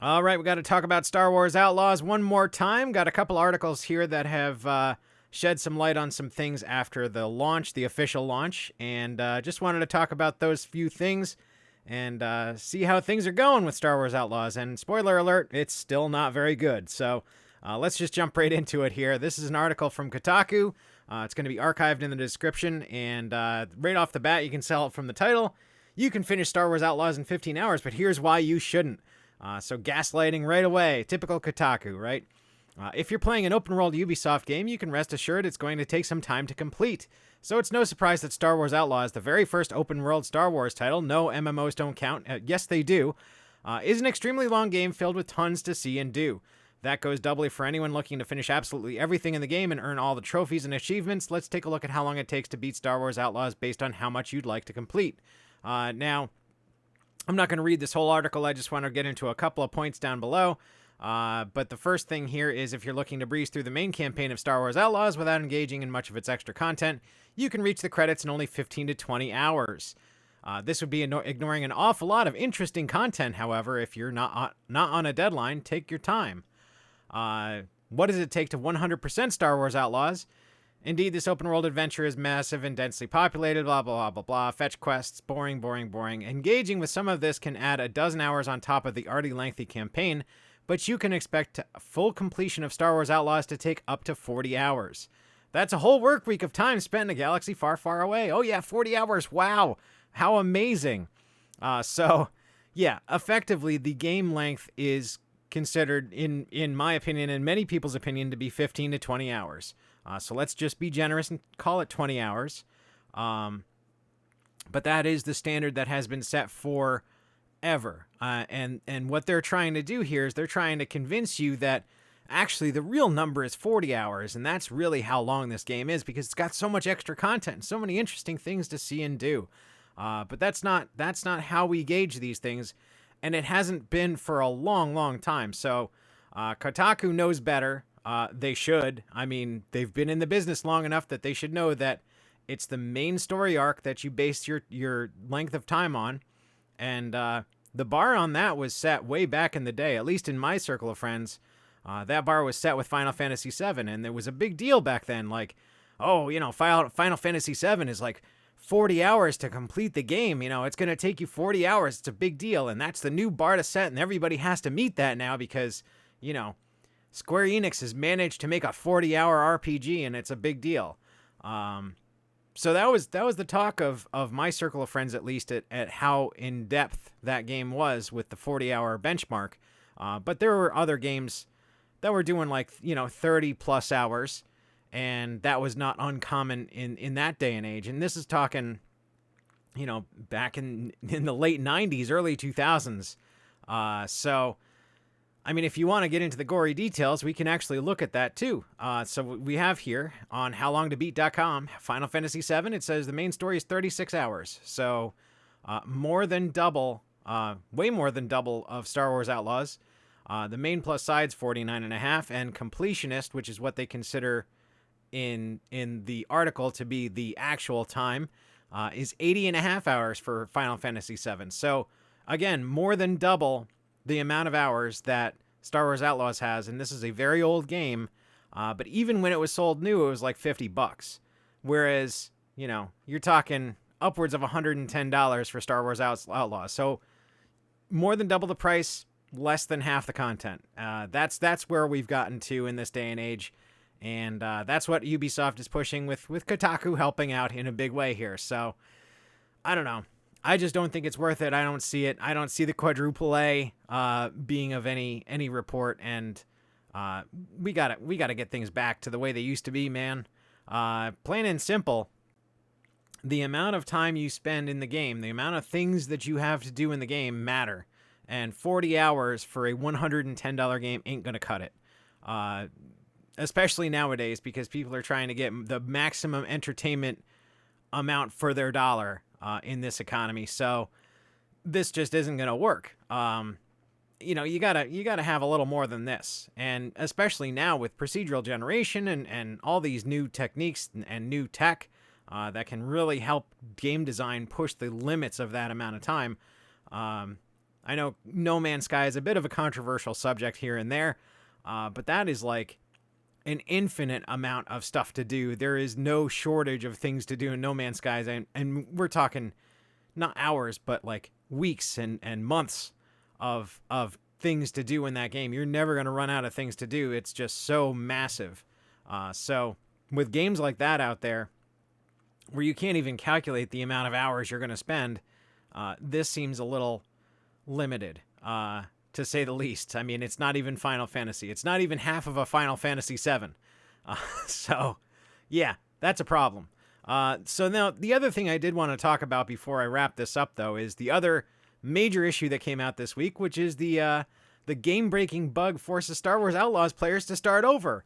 All right, we got to talk about Star Wars Outlaws one more time. Got a couple articles here that have shed some light on some things after the launch, the official launch, and just wanted to talk about those few things and see how things are going with Star Wars Outlaws. And spoiler alert, it's still not very good. So let's just jump right into it here. This is an article from Kotaku. It's going to be archived in the description, and right off the bat, you can tell it from the title. You can finish Star Wars Outlaws in 15 hours, but here's why you shouldn't. So gaslighting right away. Typical Kotaku, right? If you're playing an open-world Ubisoft game, you can rest assured it's going to take some time to complete. So it's no surprise that Star Wars Outlaws, the very first open-world Star Wars title, no MMOs don't count, yes they do, is an extremely long game filled with tons to see and do. That goes doubly for anyone looking to finish absolutely everything in the game and earn all the trophies and achievements. Let's take a look at how long it takes to beat Star Wars Outlaws based on how much you'd like to complete. Now, I'm not going to read this whole article. I just want to get into a couple of points down below. But the first thing here is if you're looking to breeze through the main campaign of Star Wars Outlaws without engaging in much of its extra content, you can reach the credits in only 15 to 20 hours. This would be ignoring an awful lot of interesting content, however. If you're not on a deadline, take your time. What does it take to 100% Star Wars Outlaws? Indeed, this open-world adventure is massive and densely populated, blah, blah, blah, blah, blah. Fetch quests, boring, boring, boring. Engaging with some of this can add a dozen hours on top of the already lengthy campaign, but you can expect full completion of Star Wars Outlaws to take up to 40 hours. That's a whole work week of time spent in a galaxy far, far away. Oh yeah, 40 hours, wow, how amazing. So, yeah, effectively, the game length is considered, in my opinion, and many people's opinion, to be 15 to 20 hours. So let's just be generous and call it 20 hours. But that is the standard that has been set forever. And what they're trying to do here is they're trying to convince you that actually the real number is 40 hours. And that's really how long this game is, because it's got so much extra content, so many interesting things to see and do. But that's not how we gauge these things. And it hasn't been for a long, long time. So Kotaku knows better. They should. I mean, they've been in the business long enough that they should know that it's the main story arc that you base your length of time on. And the bar on that was set way back in the day, at least in my circle of friends. That bar was set with Final Fantasy VII, and there was a big deal back then. Like, oh, Final Fantasy VII is like 40 hours to complete the game. It's going to take you 40 hours. It's a big deal, and that's the new bar to set, and everybody has to meet that now because, Square Enix has managed to make a 40-hour RPG, and it's a big deal. So that was the talk of my circle of friends, at least, at how in-depth that game was with the 40-hour benchmark. But there were other games that were doing 30-plus hours, and that was not uncommon in that day and age. And this is talking, back in the late 90s, early 2000s. So I mean, if you want to get into the gory details, we can actually look at that too. So we have here on howlongtobeat.com, Final Fantasy VII, it says the main story is 36 hours. So more than double, way more than double of Star Wars Outlaws. The main plus side's 49.5, and completionist, which is what they consider in the article to be the actual time, is 80.5 hours for Final Fantasy VII. So again, more than double the amount of hours that Star Wars Outlaws has, and this is a very old game, but even when it was sold new, it was like $50. Whereas, you're talking upwards of $110 for Star Wars Outlaws. So more than double the price, less than half the content. That's where we've gotten to in this day and age, and that's what Ubisoft is pushing with Kotaku helping out in a big way here. So I don't know. I just don't think it's worth it. I don't see it. I don't see the quadruple A being of any report, and we gotta get things back to the way they used to be, man. Plain and simple, the amount of time you spend in the game, the amount of things that you have to do in the game matter, and 40 hours for a $110 game ain't gonna cut it. Especially nowadays, because people are trying to get the maximum entertainment amount for their dollar in this economy. So this just isn't going to work. You gotta have a little more than this. And especially now with procedural generation and all these new techniques and new tech that can really help game design push the limits of that amount of time. I know No Man's Sky is a bit of a controversial subject here and there, but that is like an infinite amount of stuff to do. There is no shortage of things to do in No Man's Sky, and we're talking not hours, but like weeks and months of things to do in that game. You're never going to run out of things to do. It's just so massive. So with games like that out there, where you can't even calculate the amount of hours you're going to spend, this seems a little limited, to say the least. I mean, it's not even Final Fantasy. It's not even half of a Final Fantasy VII. So, yeah, that's a problem. So now, the other thing I did want to talk about before I wrap this up, though, is the other major issue that came out this week, which is the game-breaking bug forces Star Wars Outlaws players to start over.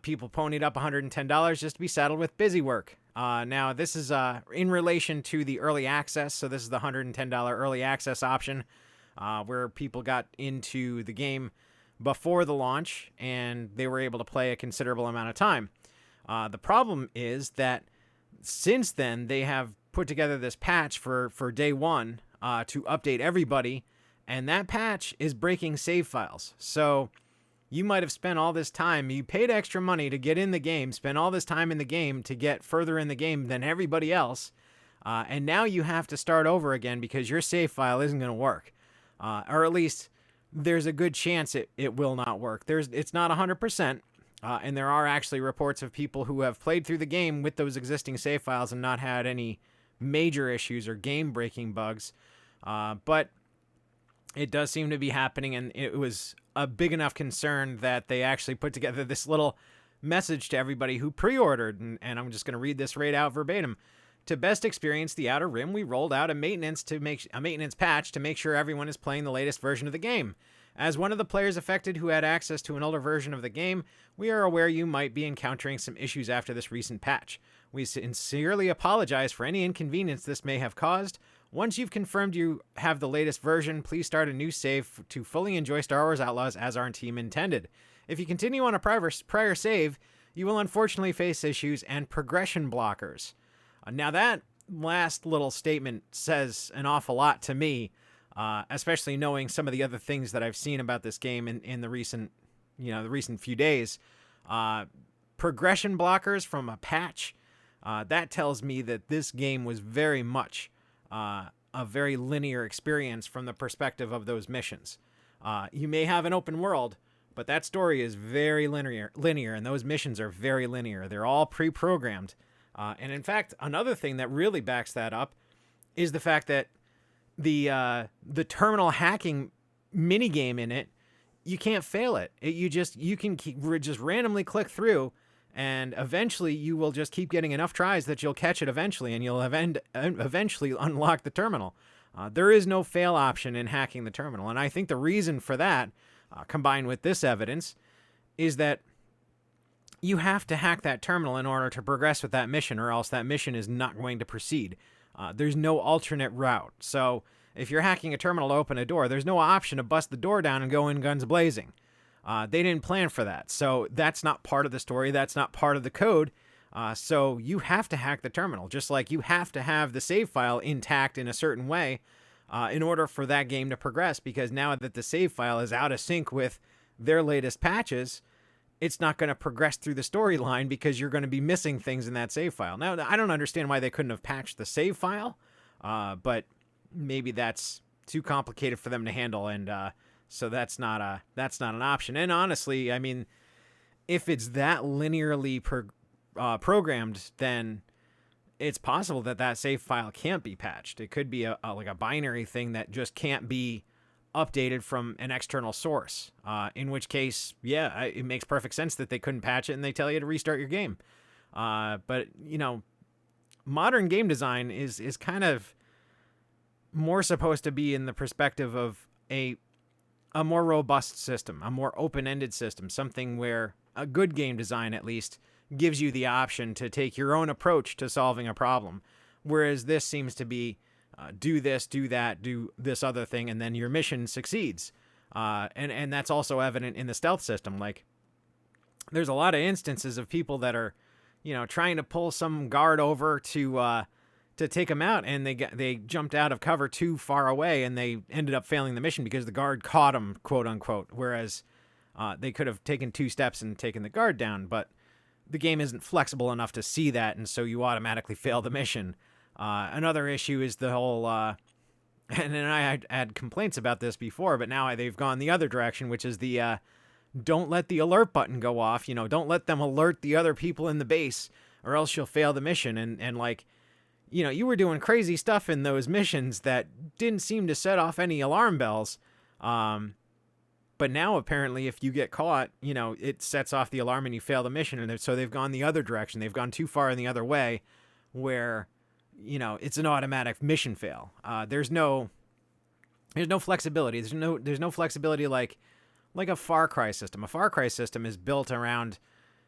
People ponied up $110 just to be saddled with busy work. Now, this is in relation to the early access, so this is the $110 early access option, where people got into the game before the launch, and they were able to play a considerable amount of time. The problem is that since then, they have put together this patch for day one to update everybody, and that patch is breaking save files. So you might have spent all this time, you paid extra money to get in the game, spent all this time in the game to get further in the game than everybody else, and now you have to start over again because your save file isn't going to work. Or at least there's a good chance it will not work. It's not 100%, and there are actually reports of people who have played through the game with those existing save files and not had any major issues or game-breaking bugs. But it does seem to be happening, and it was a big enough concern that they actually put together this little message to everybody who pre-ordered, and I'm just going to read this right out verbatim. To best experience the Outer Rim, we rolled out a maintenance patch to make sure everyone is playing the latest version of the game. As one of the players affected who had access to an older version of the game, we are aware you might be encountering some issues after this recent patch. We sincerely apologize for any inconvenience this may have caused. Once you've confirmed you have the latest version, please start a new save to fully enjoy Star Wars Outlaws as our team intended. If you continue on a prior save, you will unfortunately face issues and progression blockers. Now that last little statement says an awful lot to me, especially knowing some of the other things that I've seen about this game in the recent few days. Progression blockers from a patch, that tells me that this game was very much a very linear experience from the perspective of those missions. You may have an open world, but that story is very linear, and those missions are very linear. They're all pre-programmed. And in fact, another thing that really backs that up is the fact that the terminal hacking minigame in it, you can't fail it. You can just randomly click through, and eventually you will just keep getting enough tries that you'll catch it eventually, and you'll eventually unlock the terminal. There is no fail option in hacking the terminal, and I think the reason for that, combined with this evidence, is that you have to hack that terminal in order to progress with that mission, or else that mission is not going to proceed. There's no alternate route. So if you're hacking a terminal to open a door, there's no option to bust the door down and go in guns blazing. They didn't plan for that. So that's not part of the story. That's not part of the code. So you have to hack the terminal, just like you have to have the save file intact in a certain way in order for that game to progress, because now that the save file is out of sync with their latest patches, it's not going to progress through the storyline because you're going to be missing things in that save file. Now, I don't understand why they couldn't have patched the save file, but maybe that's too complicated for them to handle, and so that's not an option. And honestly, I mean, if it's that linearly programmed, then it's possible that save file can't be patched. It could be like a binary thing that just can't be updated from an external source, in which case, yeah, it makes perfect sense that they couldn't patch it and they tell you to restart your game. But, modern game design is kind of more supposed to be in the perspective of a more robust system, a more open-ended system, something where a good game design, at least, gives you the option to take your own approach to solving a problem. Whereas this seems to be do this, do that, do this other thing, and then your mission succeeds. And that's also evident in the stealth system. Like, there's a lot of instances of people that are, trying to pull some guard over to to take them out, and they jumped out of cover too far away, and they ended up failing the mission because the guard caught them, quote unquote. Whereas they could have taken 2 steps and taken the guard down, but the game isn't flexible enough to see that, and so you automatically fail the mission. Another issue is the whole, and then I had complaints about this before, but now they've gone the other direction, which is the don't let the alert button go off. You know, don't let them alert the other people in the base, or else you'll fail the mission. And like, you know, you were doing crazy stuff in those missions that didn't seem to set off any alarm bells. But now apparently if you get caught, you know, it sets off the alarm and you fail the mission. And so they've gone the other direction. They've gone too far in the other way where, you know, it's an automatic mission fail. There's no flexibility. There's no flexibility like a Far Cry system. A Far Cry system is built around,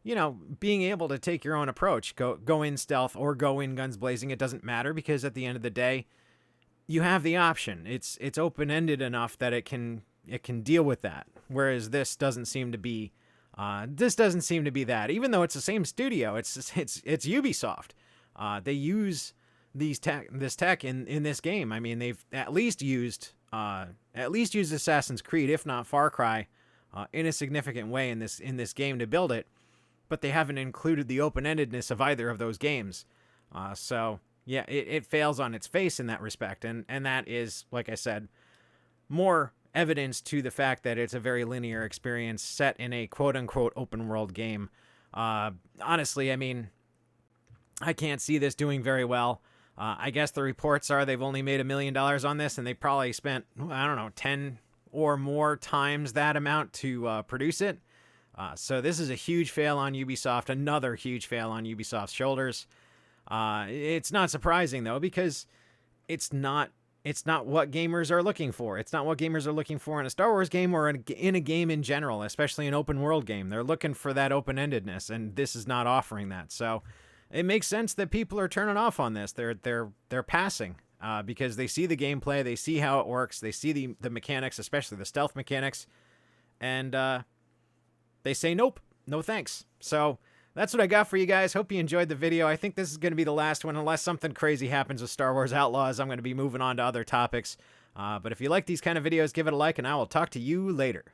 you know, being able to take your own approach, go in stealth or go in guns blazing. It doesn't matter, because at the end of the day, you have the option. It's open-ended enough that it can deal with that. Whereas this doesn't seem to be that. Even though it's the same studio, it's Ubisoft. They use this tech in this game. I mean, they've at least used Assassin's Creed, if not Far Cry, in a significant way in this game to build it. But they haven't included the open-endedness of either of those games. So yeah, it fails on its face in that respect. And that is, like I said, more evidence to the fact that it's a very linear experience set in a quote-unquote open-world game. Honestly, I mean, I can't see this doing very well. I guess the reports are they've only made $1 million on this, and they probably spent, I don't know, 10 or more times that amount to produce it. So this is a huge fail on Ubisoft, another huge fail on Ubisoft's shoulders. It's not surprising, though, because it's not what gamers are looking for. It's not what gamers are looking for in a Star Wars game or in a game in general, especially an open world game. They're looking for that open-endedness, and this is not offering that. So it makes sense that people are turning off on this. They're passing because they see the gameplay, they see how it works, they see the mechanics, especially the stealth mechanics, and they say nope, no thanks. So that's what I got for you guys. Hope you enjoyed the video. I think this is going to be the last one. Unless something crazy happens with Star Wars Outlaws, I'm going to be moving on to other topics. But if you like these kind of videos, give it a like, and I will talk to you later.